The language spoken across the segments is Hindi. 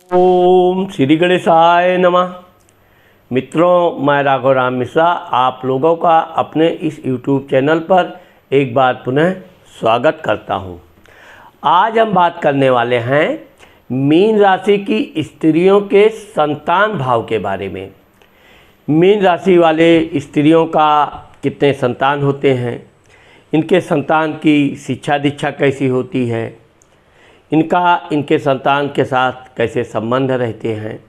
ओम श्री गणेशाय नमः। मित्रों, मैं राघव राम मिश्रा आप लोगों का अपने इस YouTube चैनल पर एक बार पुनः स्वागत करता हूं। आज हम बात करने वाले हैं मीन राशि की स्त्रियों के संतान भाव के बारे में। मीन राशि वाले स्त्रियों का कितने संतान होते हैं, इनके संतान की शिक्षा दीक्षा कैसी होती है, इनके संतान के साथ कैसे संबंध रहते हैं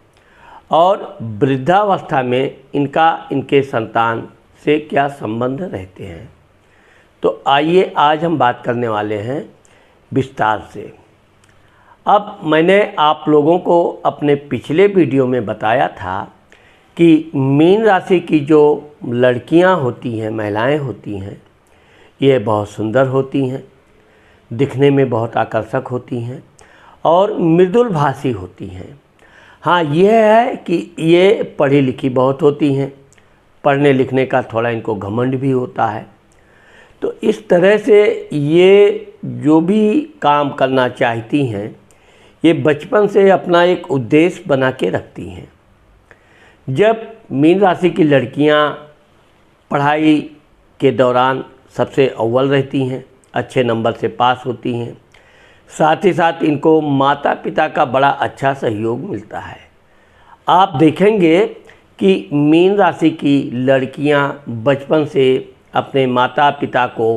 और वृद्धावस्था में इनके संतान से क्या संबंध रहते हैं। तो आइए आज हम बात करने वाले हैं विस्तार से। अब मैंने आप लोगों को अपने पिछले वीडियो में बताया था कि मीन राशि की जो लड़कियां होती हैं, महिलाएं होती हैं, ये बहुत सुंदर होती हैं, दिखने में बहुत आकर्षक होती हैं और मृदुल भाषी होती हैं। हाँ, यह है कि ये पढ़ी लिखी बहुत होती हैं, पढ़ने लिखने का थोड़ा इनको घमंड भी होता है। तो इस तरह से ये जो भी काम करना चाहती हैं, ये बचपन से अपना एक उद्देश्य बना के रखती हैं। जब मीन राशि की लड़कियां पढ़ाई के दौरान सबसे अव्वल रहती हैं, अच्छे नंबर से पास होती हैं, साथ ही साथ इनको माता पिता का बड़ा अच्छा सहयोग मिलता है। आप देखेंगे कि मीन राशि की लड़कियां बचपन से अपने माता पिता को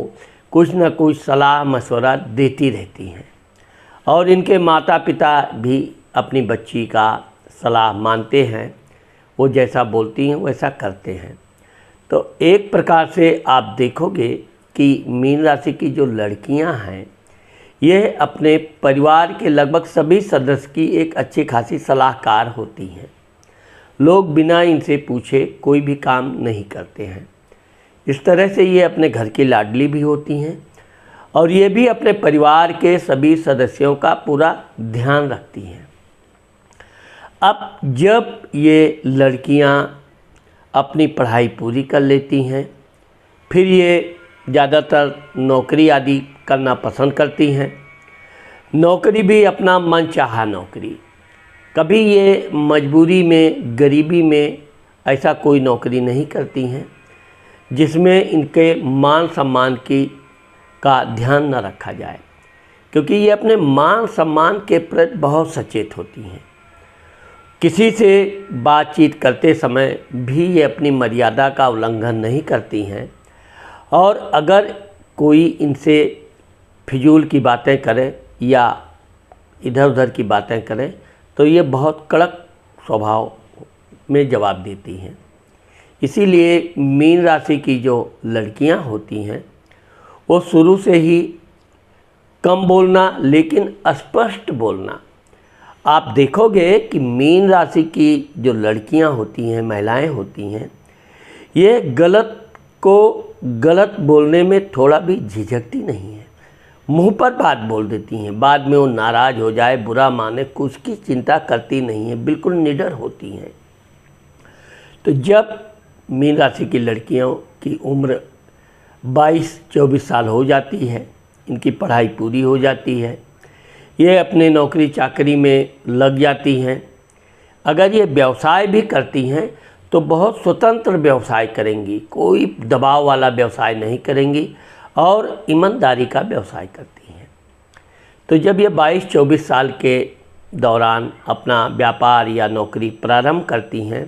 कुछ न कुछ सलाह मशवरा देती रहती हैं और इनके माता पिता भी अपनी बच्ची का सलाह मानते हैं, वो जैसा बोलती हैं वैसा करते हैं। तो एक प्रकार से आप देखोगे कि मीन राशि की जो लड़कियां हैं, यह अपने परिवार के लगभग सभी सदस्य की एक अच्छी खासी सलाहकार होती हैं। लोग बिना इनसे पूछे कोई भी काम नहीं करते हैं। इस तरह से ये अपने घर की लाडली भी होती हैं और ये भी अपने परिवार के सभी सदस्यों का पूरा ध्यान रखती हैं। अब जब ये लड़कियां अपनी पढ़ाई पूरी कर लेती हैं, फिर ये ज़्यादातर नौकरी आदि करना पसंद करती हैं। नौकरी भी अपना मनचाहा नौकरी, कभी ये मजबूरी में, गरीबी में ऐसा कोई नौकरी नहीं करती हैं जिसमें इनके मान सम्मान का ध्यान न रखा जाए, क्योंकि ये अपने मान सम्मान के प्रति बहुत सचेत होती हैं। किसी से बातचीत करते समय भी ये अपनी मर्यादा का उल्लंघन नहीं करती हैं और अगर कोई इनसे फिजूल की बातें करे या इधर उधर की बातें करें तो ये बहुत कड़क स्वभाव में जवाब देती हैं। इसीलिए मीन राशि की जो लड़कियां होती हैं, वो शुरू से ही कम बोलना लेकिन स्पष्ट बोलना। आप देखोगे कि मीन राशि की जो लड़कियां होती हैं, महिलाएं होती हैं, ये गलत को गलत बोलने में थोड़ा भी झिझकती नहीं है, मुंह पर बात बोल देती हैं। बाद में वो नाराज़ हो जाए, बुरा माने, कुछ की चिंता करती नहीं है, बिल्कुल निडर होती हैं। तो जब मीन राशि की लड़कियों की उम्र 22-24 साल हो जाती है, इनकी पढ़ाई पूरी हो जाती है, ये अपने नौकरी चाकरी में लग जाती हैं। अगर ये व्यवसाय भी करती हैं तो बहुत स्वतंत्र व्यवसाय करेंगी, कोई दबाव वाला व्यवसाय नहीं करेंगी और ईमानदारी का व्यवसाय करती हैं। तो जब ये 22-24 साल के दौरान अपना व्यापार या नौकरी प्रारंभ करती हैं,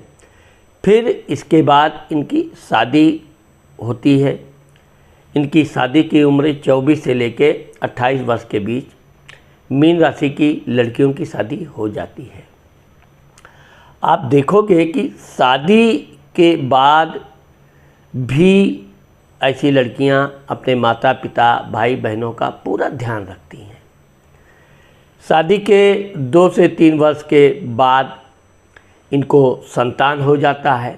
फिर इसके बाद इनकी शादी होती है। इनकी शादी की उम्र 24 से लेके 28 वर्ष के बीच मीन राशि की लड़कियों की शादी हो जाती है। आप देखोगे कि शादी के बाद भी ऐसी लड़कियां अपने माता पिता, भाई बहनों का पूरा ध्यान रखती हैं। शादी के 2 से 3 वर्ष के बाद इनको संतान हो जाता है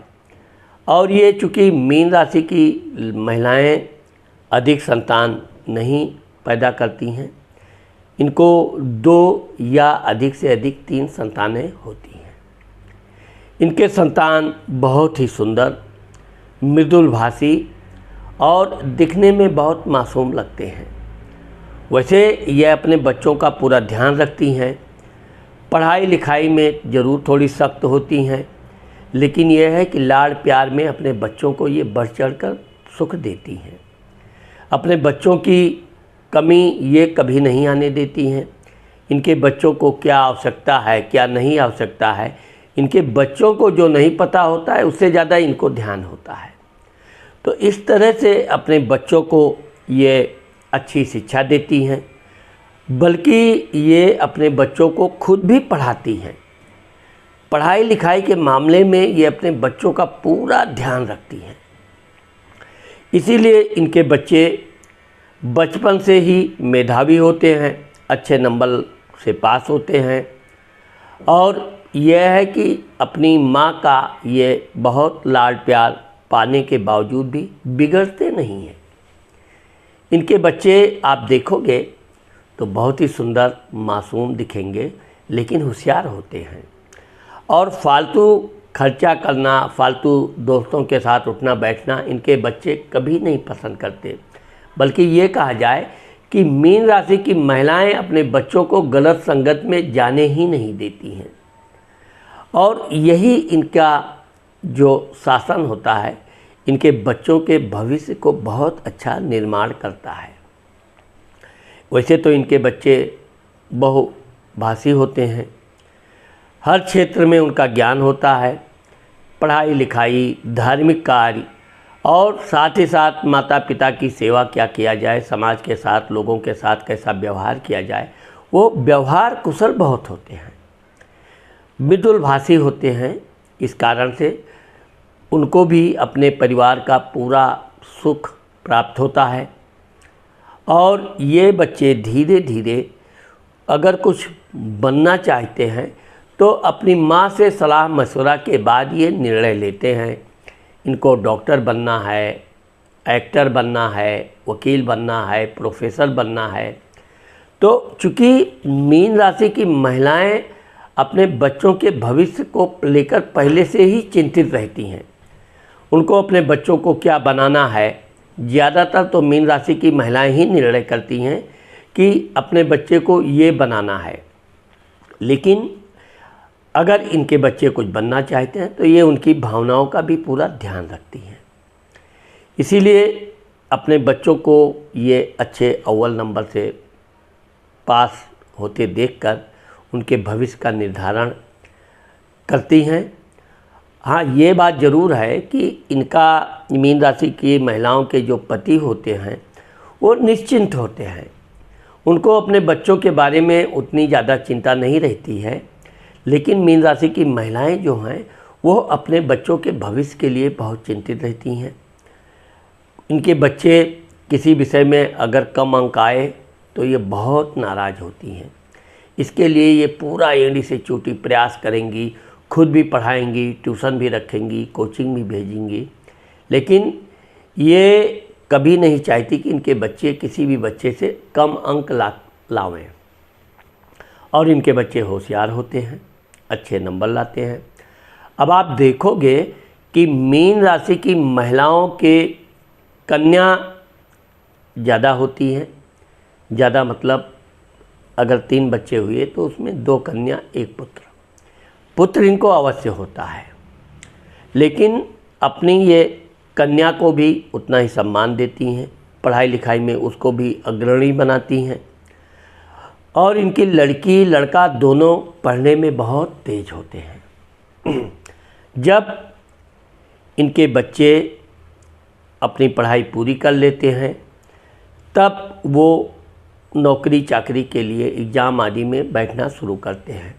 और ये चूँकि मीन राशि की महिलाएं अधिक संतान नहीं पैदा करती हैं, इनको 2 या अधिक से अधिक 3 संतानें होती हैं। इनके संतान बहुत ही सुंदर, मृदुल भाषी और दिखने में बहुत मासूम लगते हैं। वैसे ये अपने बच्चों का पूरा ध्यान रखती हैं, पढ़ाई लिखाई में ज़रूर थोड़ी सख्त होती हैं, लेकिन यह है कि लाड़ प्यार में अपने बच्चों को ये बढ़ चढ़ कर सुख देती हैं। अपने बच्चों की कमी ये कभी नहीं आने देती हैं। इनके बच्चों को क्या आवश्यकता है, क्या नहीं आवश्यकता है, इनके बच्चों को जो नहीं पता होता है उससे ज़्यादा इनको ध्यान होता है। तो इस तरह से अपने बच्चों को ये अच्छी शिक्षा देती हैं, बल्कि ये अपने बच्चों को खुद भी पढ़ाती हैं। पढ़ाई लिखाई के मामले में ये अपने बच्चों का पूरा ध्यान रखती हैं। इसीलिए इनके बच्चे बचपन से ही मेधावी होते हैं, अच्छे नंबर से पास होते हैं, और यह है कि अपनी माँ का ये बहुत लाड़ प्यार पाने के बावजूद भी बिगड़ते नहीं हैं। इनके बच्चे आप देखोगे तो बहुत ही सुंदर मासूम दिखेंगे, लेकिन होशियार होते हैं। और फालतू खर्चा करना, फालतू दोस्तों के साथ उठना बैठना इनके बच्चे कभी नहीं पसंद करते। बल्कि ये कहा जाए कि मीन राशि की महिलाएं अपने बच्चों को गलत संगत में जाने ही नहीं देती हैं, और यही इनका जो शासन होता है इनके बच्चों के भविष्य को बहुत अच्छा निर्माण करता है। वैसे तो इनके बच्चे बहुभाषी होते हैं, हर क्षेत्र में उनका ज्ञान होता है। पढ़ाई लिखाई, धार्मिक कार्य और साथ ही साथ माता पिता की सेवा क्या किया जाए, समाज के साथ, लोगों के साथ कैसा व्यवहार किया जाए, वो व्यवहार कुशल बहुत होते हैं, मृदुलभाषी होते हैं। इस कारण से उनको भी अपने परिवार का पूरा सुख प्राप्त होता है। और ये बच्चे धीरे धीरे अगर कुछ बनना चाहते हैं तो अपनी माँ से सलाह मशवरा के बाद ये निर्णय लेते हैं। इनको डॉक्टर बनना है, एक्टर बनना है, वकील बनना है, प्रोफेसर बनना है। तो चूँकि मीन राशि की महिलाएं अपने बच्चों के भविष्य को लेकर पहले से ही चिंतित रहती हैं। उनको अपने बच्चों को क्या बनाना है, ज़्यादातर तो मीन राशि की महिलाएं ही निर्णय करती हैं कि अपने बच्चे को ये बनाना है। लेकिन अगर इनके बच्चे कुछ बनना चाहते हैं तो ये उनकी भावनाओं का भी पूरा ध्यान रखती हैं। इसीलिए अपने बच्चों को ये अच्छे अव्वल नंबर से पास होते देखकर उनके भविष्य का निर्धारण करती हैं। हाँ, ये बात ज़रूर है कि इनका मीन राशि की महिलाओं के जो पति होते हैं वो निश्चिंत होते हैं। उनको अपने बच्चों के बारे में उतनी ज़्यादा चिंता नहीं रहती है। लेकिन मीन राशि की महिलाएं जो हैं वो अपने बच्चों के भविष्य के लिए बहुत चिंतित रहती हैं। इनके बच्चे किसी विषय में अगर कम अंक आए तो ये बहुत नाराज़ होती हैं। इसके लिए ये पूरा एड़ी से चोटी प्रयास करेंगी, खुद भी पढ़ाएंगी, ट्यूशन भी रखेंगी, कोचिंग भी भेजेंगी। लेकिन ये कभी नहीं चाहती कि इनके बच्चे किसी भी बच्चे से कम अंक लावें। और इनके बच्चे होशियार होते हैं, अच्छे नंबर लाते हैं। अब आप देखोगे कि मीन राशि की महिलाओं के कन्या ज़्यादा होती हैं। ज़्यादा मतलब अगर 3 बच्चे हुए तो उसमें 2 कन्या 1 पुत्र। पुत्र इनको अवश्य होता है, लेकिन अपनी ये कन्या को भी उतना ही सम्मान देती हैं, पढ़ाई लिखाई में उसको भी अग्रणी बनाती हैं। और इनकी लड़की लड़का दोनों पढ़ने में बहुत तेज होते हैं। जब इनके बच्चे अपनी पढ़ाई पूरी कर लेते हैं तब वो नौकरी चाकरी के लिए एग्ज़ाम आदि में बैठना शुरू करते हैं।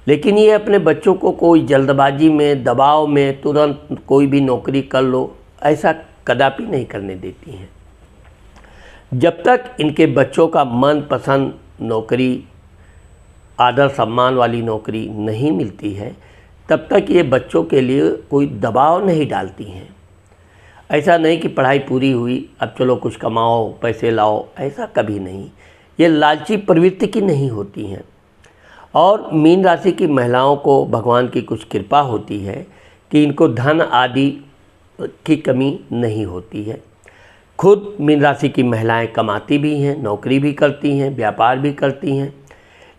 लेकिन ये अपने बच्चों को कोई जल्दबाजी में, दबाव में तुरंत कोई भी नौकरी कर लो ऐसा कदापि नहीं करने देती हैं। जब तक इनके बच्चों का मनपसंद नौकरी, आदर सम्मान वाली नौकरी नहीं मिलती है तब तक ये बच्चों के लिए कोई दबाव नहीं डालती हैं। ऐसा नहीं कि पढ़ाई पूरी हुई अब चलो कुछ कमाओ, पैसे लाओ, ऐसा कभी नहीं। ये लालची प्रवृत्ति की नहीं होती हैं। और मीन राशि की महिलाओं को भगवान की कुछ कृपा होती है कि इनको धन आदि की कमी नहीं होती है। खुद मीन राशि की महिलाएं कमाती भी हैं, नौकरी भी करती हैं, व्यापार भी करती हैं,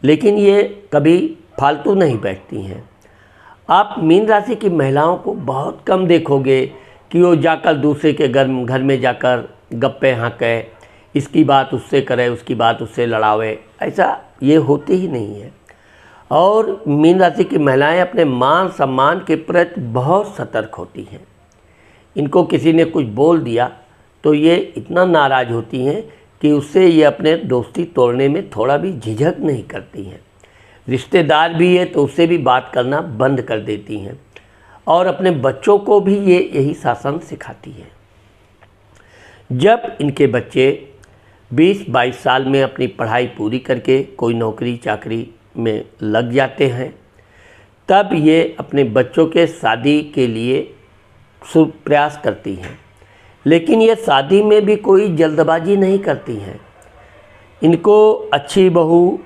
लेकिन ये कभी फालतू नहीं बैठती हैं। आप मीन राशि की महिलाओं को बहुत कम देखोगे कि वो जाकर दूसरे के घर में जाकर गप्पे हाँके, इसकी बात उससे करे, उसकी बात उससे लड़ावे, ऐसा ये होती ही नहीं है। और मीन राशि की महिलाएं अपने मान सम्मान के प्रति बहुत सतर्क होती हैं। इनको किसी ने कुछ बोल दिया तो ये इतना नाराज़ होती हैं कि उससे ये अपने दोस्ती तोड़ने में थोड़ा भी झिझक नहीं करती हैं। रिश्तेदार भी है तो उससे भी बात करना बंद कर देती हैं और अपने बच्चों को भी ये यही शासन सिखाती हैं। जब इनके बच्चे 20-22 साल में अपनी पढ़ाई पूरी करके कोई नौकरी चाकरी में लग जाते हैं, तब ये अपने बच्चों के शादी के लिए शुभ प्रयास करती हैं। लेकिन ये शादी में भी कोई जल्दबाजी नहीं करती हैं। इनको अच्छी बहू,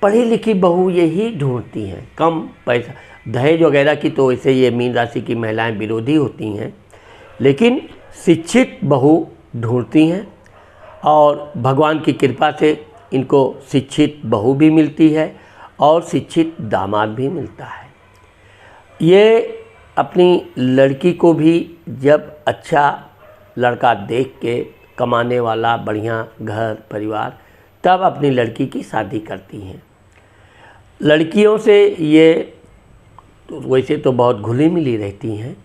पढ़ी लिखी बहू यही ढूंढती हैं। कम पैसा दहेज वगैरह की तो वैसे ये मीन राशि की महिलाएं विरोधी होती हैं, लेकिन शिक्षित बहू ढूंढती हैं और भगवान की कृपा से इनको शिक्षित बहू भी मिलती है और शिक्षित दामाद भी मिलता है। ये अपनी लड़की को भी जब अच्छा लड़का देख के, कमाने वाला, बढ़िया घर परिवार, तब अपनी लड़की की शादी करती हैं। लड़कियों से ये तो वैसे तो बहुत घुली मिली रहती हैं,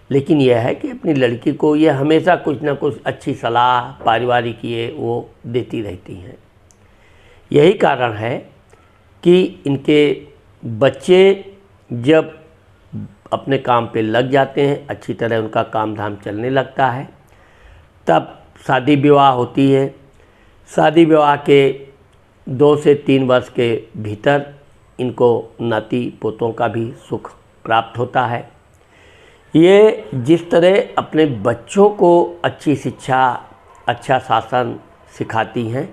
लेकिन यह है कि अपनी लड़की को ये हमेशा कुछ ना कुछ अच्छी सलाह पारिवारिक ये वो देती रहती हैं। यही कारण है कि इनके बच्चे जब अपने काम पे लग जाते हैं, अच्छी तरह उनका काम धाम चलने लगता है, तब शादी विवाह होती है। शादी विवाह के 2 से 3 वर्ष के भीतर इनको नाती पोतों का भी सुख प्राप्त होता है। ये जिस तरह अपने बच्चों को अच्छी शिक्षा, अच्छा शासन सिखाती हैं,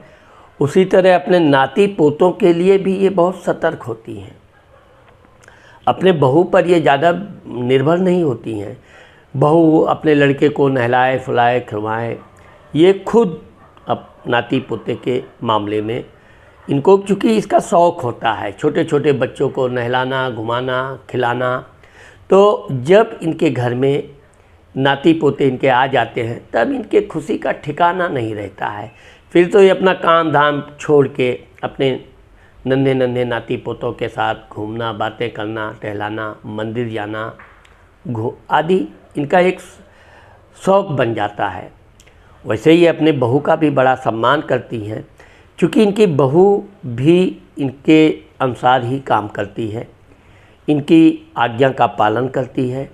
उसी तरह अपने नाती पोतों के लिए भी ये बहुत सतर्क होती हैं। अपने बहू पर ये ज़्यादा निर्भर नहीं होती हैं। बहू अपने लड़के को नहलाए फुलाए खिलवाए, ये खुद अब नाती पोते के मामले में इनको चूँकि इसका शौक़ होता है, छोटे छोटे बच्चों को नहलाना, घुमाना, खिलाना, तो जब इनके घर में नाती पोते इनके आ जाते हैं तब इनके खुशी का ठिकाना नहीं रहता है। फिर तो ये अपना काम धाम छोड़ के अपने नन्हे नन्हे नाती पोतों के साथ घूमना, बातें करना, टहलाना, मंदिर जाना आदि इनका एक शौक़ बन जाता है। वैसे ही अपने बहू का भी बड़ा सम्मान करती हैं, क्योंकि इनकी बहू भी इनके अनुसार ही काम करती है, इनकी आज्ञा का पालन करती है।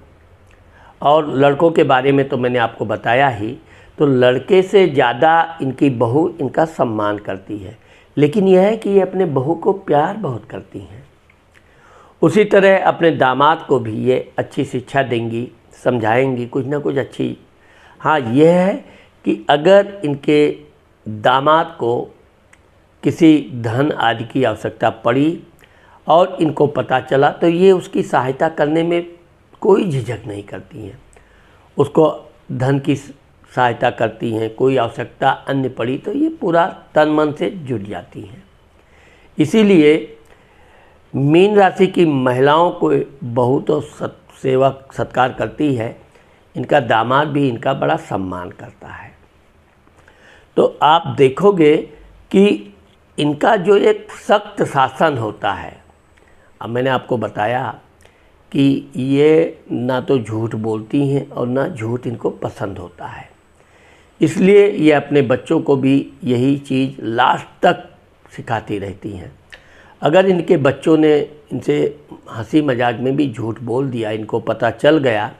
और लड़कों के बारे में तो मैंने आपको बताया ही, तो लड़के से ज़्यादा इनकी बहू इनका सम्मान करती है। लेकिन यह है कि ये अपने बहू को प्यार बहुत करती हैं। उसी तरह अपने दामाद को भी ये अच्छी शिक्षा देंगी, समझाएंगी कुछ ना कुछ अच्छी। हाँ, यह है कि अगर इनके दामाद को किसी धन आदि की आवश्यकता पड़ी और इनको पता चला तो ये उसकी सहायता करने में कोई झिझक नहीं करती हैं। उसको धन की सहायता करती हैं, कोई आवश्यकता अन्य पड़ी तो ये पूरा तन मन से जुट जाती हैं। इसीलिए मीन राशि की महिलाओं को बहू तो सेवक सत्कार करती है, इनका दामाद भी इनका बड़ा सम्मान करता है। तो आप देखोगे कि इनका जो एक सख्त शासन होता है, अब मैंने आपको बताया कि ये ना तो झूठ बोलती हैं और ना झूठ इनको पसंद होता है। इसलिए ये अपने बच्चों को भी यही चीज़ लास्ट तक सिखाती रहती हैं। अगर इनके बच्चों ने इनसे हंसी मजाक में भी झूठ बोल दिया, इनको पता चल गया,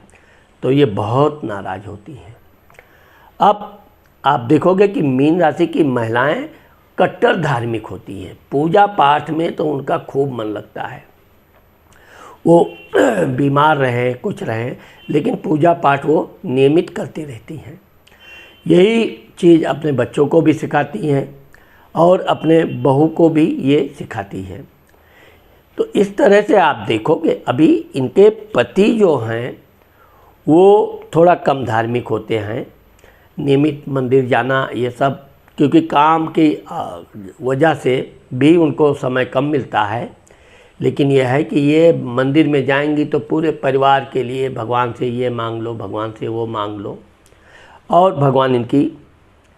तो ये बहुत नाराज़ होती हैं। अब आप देखोगे कि मीन राशि की महिलाएं कट्टर धार्मिक होती हैं। पूजा पाठ में तो उनका खूब मन लगता है। वो बीमार रहें, कुछ रहें, लेकिन पूजा पाठ वो नियमित करती रहती हैं। यही चीज़ अपने बच्चों को भी सिखाती हैं और अपने बहू को भी ये सिखाती है। तो इस तरह से आप देखोगे अभी इनके पति जो हैं वो थोड़ा कम धार्मिक होते हैं, नियमित मंदिर जाना ये सब, क्योंकि काम की वजह से भी उनको समय कम मिलता है। लेकिन यह है कि ये मंदिर में जाएंगी तो पूरे परिवार के लिए भगवान से ये मांग लो, भगवान से वो मांग लो, और भगवान इनकी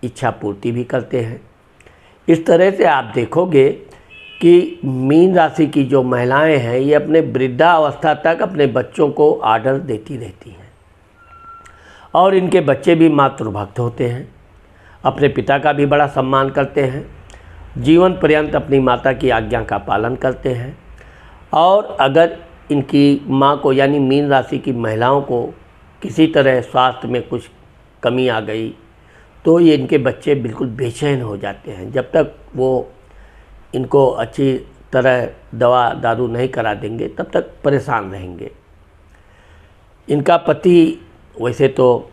इच्छा पूर्ति भी करते हैं। इस तरह से आप देखोगे कि मीन राशि की जो महिलाएं हैं ये अपने वृद्धावस्था तक अपने बच्चों को आदर देती रहती हैं, और इनके बच्चे भी मातृभक्त होते हैं, अपने पिता का भी बड़ा सम्मान करते हैं, जीवन पर्यंत अपनी माता की आज्ञा का पालन करते हैं। और अगर इनकी माँ को यानी मीन राशि की महिलाओं को किसी तरह स्वास्थ्य में कुछ कमी आ गई तो ये इनके बच्चे बिल्कुल बेचैन हो जाते हैं। जब तक वो इनको अच्छी तरह दवा दारू नहीं करा देंगे तब तक परेशान रहेंगे। इनका पति वैसे तो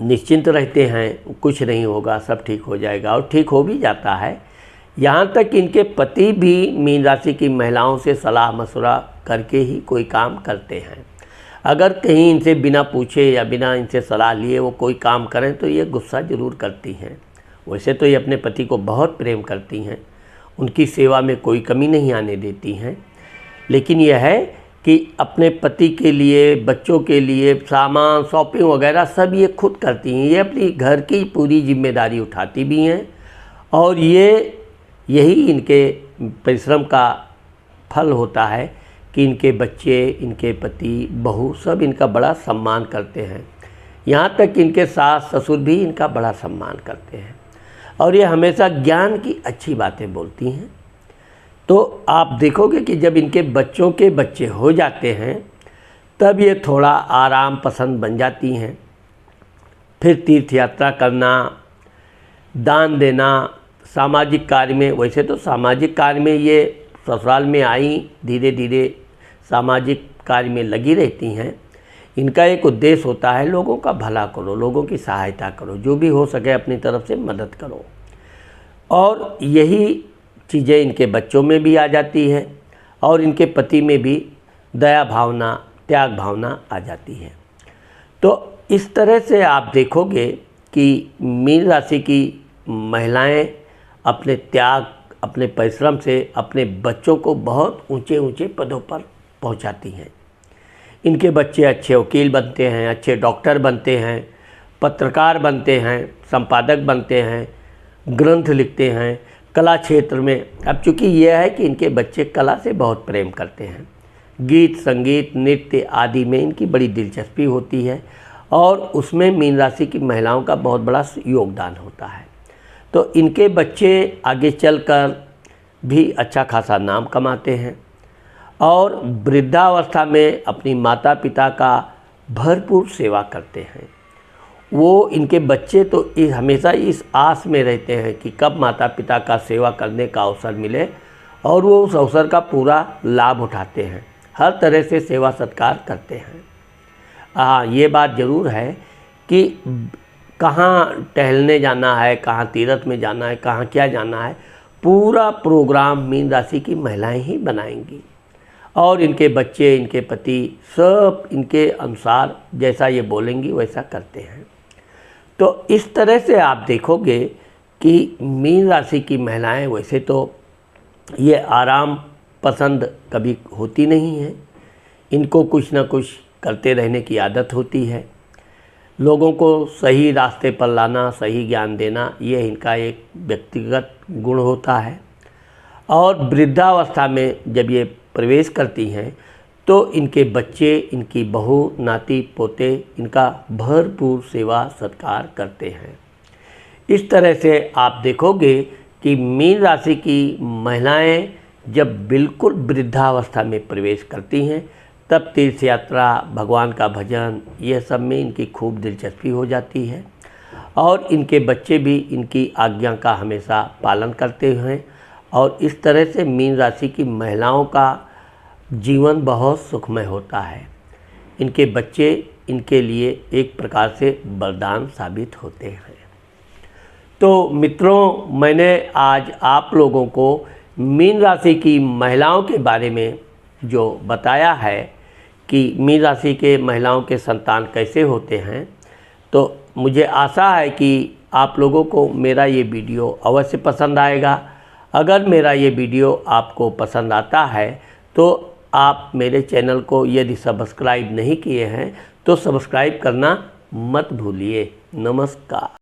निश्चिंत रहते हैं, कुछ नहीं होगा, सब ठीक हो जाएगा, और ठीक हो भी जाता है। यहाँ तक कि इनके पति भी मीन राशि की महिलाओं से सलाह मशवरा करके ही कोई काम करते हैं। अगर कहीं इनसे बिना पूछे या बिना इनसे सलाह लिए वो कोई काम करें तो ये गुस्सा ज़रूर करती हैं। वैसे तो ये अपने पति को बहुत प्रेम करती हैं, उनकी सेवा में कोई कमी नहीं आने देती हैं, लेकिन यह है कि अपने पति के लिए, बच्चों के लिए सामान शॉपिंग वगैरह सब ये खुद करती हैं। ये अपनी घर की पूरी जिम्मेदारी उठाती भी हैं, और यही इनके परिश्रम का फल होता है कि इनके बच्चे, इनके पति, बहू सब इनका बड़ा सम्मान करते हैं। यहाँ तक कि इनके सास ससुर भी इनका बड़ा सम्मान करते हैं, और ये हमेशा ज्ञान की अच्छी बातें बोलती हैं। तो आप देखोगे कि जब इनके बच्चों के बच्चे हो जाते हैं तब ये थोड़ा आराम पसंद बन जाती हैं। फिर तीर्थ यात्रा करना, दान देना, सामाजिक कार्य में, वैसे तो सामाजिक कार्य में ये ससुराल में आई धीरे धीरे सामाजिक कार्य में लगी रहती हैं। इनका एक उद्देश्य होता है लोगों का भला करो, लोगों की सहायता करो, जो भी हो सके अपनी तरफ से मदद करो, और यही चीज़ें इनके बच्चों में भी आ जाती है, और इनके पति में भी दया भावना, त्याग भावना आ जाती है। तो इस तरह से आप देखोगे कि मीन राशि की महिलाएं अपने त्याग, अपने परिश्रम से अपने बच्चों को बहुत ऊंचे ऊंचे पदों पर पहुंचाती हैं। इनके बच्चे अच्छे वकील बनते हैं, अच्छे डॉक्टर बनते हैं, पत्रकार बनते हैं, संपादक बनते हैं, ग्रंथ लिखते हैं, कला क्षेत्र में। अब चूँकि यह है कि इनके बच्चे कला से बहुत प्रेम करते हैं, गीत, संगीत, नृत्य आदि में इनकी बड़ी दिलचस्पी होती है, और उसमें मीन राशि की महिलाओं का बहुत बड़ा योगदान होता है। तो इनके बच्चे आगे चलकर भी अच्छा खासा नाम कमाते हैं, और वृद्धावस्था में अपनी माता पिता का भरपूर सेवा करते हैं। वो इनके बच्चे तो हमेशा इस आस में रहते हैं कि कब माता पिता का सेवा करने का अवसर मिले, और वो उस अवसर का पूरा लाभ उठाते हैं, हर तरह से सेवा सत्कार करते हैं। हाँ, ये बात ज़रूर है कि कहाँ टहलने जाना है, कहाँ तीर्थ में जाना है, कहाँ क्या जाना है, पूरा प्रोग्राम मीन राशि की महिलाएं ही बनाएंगी, और इनके बच्चे, इनके पति सब इनके अनुसार जैसा ये बोलेंगी वैसा करते हैं। तो इस तरह से आप देखोगे कि मीन राशि की महिलाएं वैसे तो ये आराम पसंद कभी होती नहीं है, इनको कुछ ना कुछ करते रहने की आदत होती है। लोगों को सही रास्ते पर लाना, सही ज्ञान देना, ये इनका एक व्यक्तिगत गुण होता है। और वृद्धावस्था में जब ये प्रवेश करती हैं तो इनके बच्चे, इनकी बहू, नाती पोते इनका भरपूर सेवा सत्कार करते हैं। इस तरह से आप देखोगे कि मीन राशि की महिलाएं जब बिल्कुल वृद्धावस्था में प्रवेश करती हैं तब तीर्थ यात्रा, भगवान का भजन, यह सब में इनकी खूब दिलचस्पी हो जाती है, और इनके बच्चे भी इनकी आज्ञा का हमेशा पालन करते हैं। और इस तरह से मीन राशि की महिलाओं का जीवन बहुत सुखमय होता है। इनके बच्चे इनके लिए एक प्रकार से वरदान साबित होते हैं। तो मित्रों, मैंने आज आप लोगों को मीन राशि की महिलाओं के बारे में जो बताया है कि मीन राशि के महिलाओं के संतान कैसे होते हैं, तो मुझे आशा है कि आप लोगों को मेरा ये वीडियो अवश्य पसंद आएगा। अगर मेरा ये वीडियो आपको पसंद आता है तो आप मेरे चैनल को यदि सब्सक्राइब नहीं किए हैं तो सब्सक्राइब करना मत भूलिए। नमस्कार।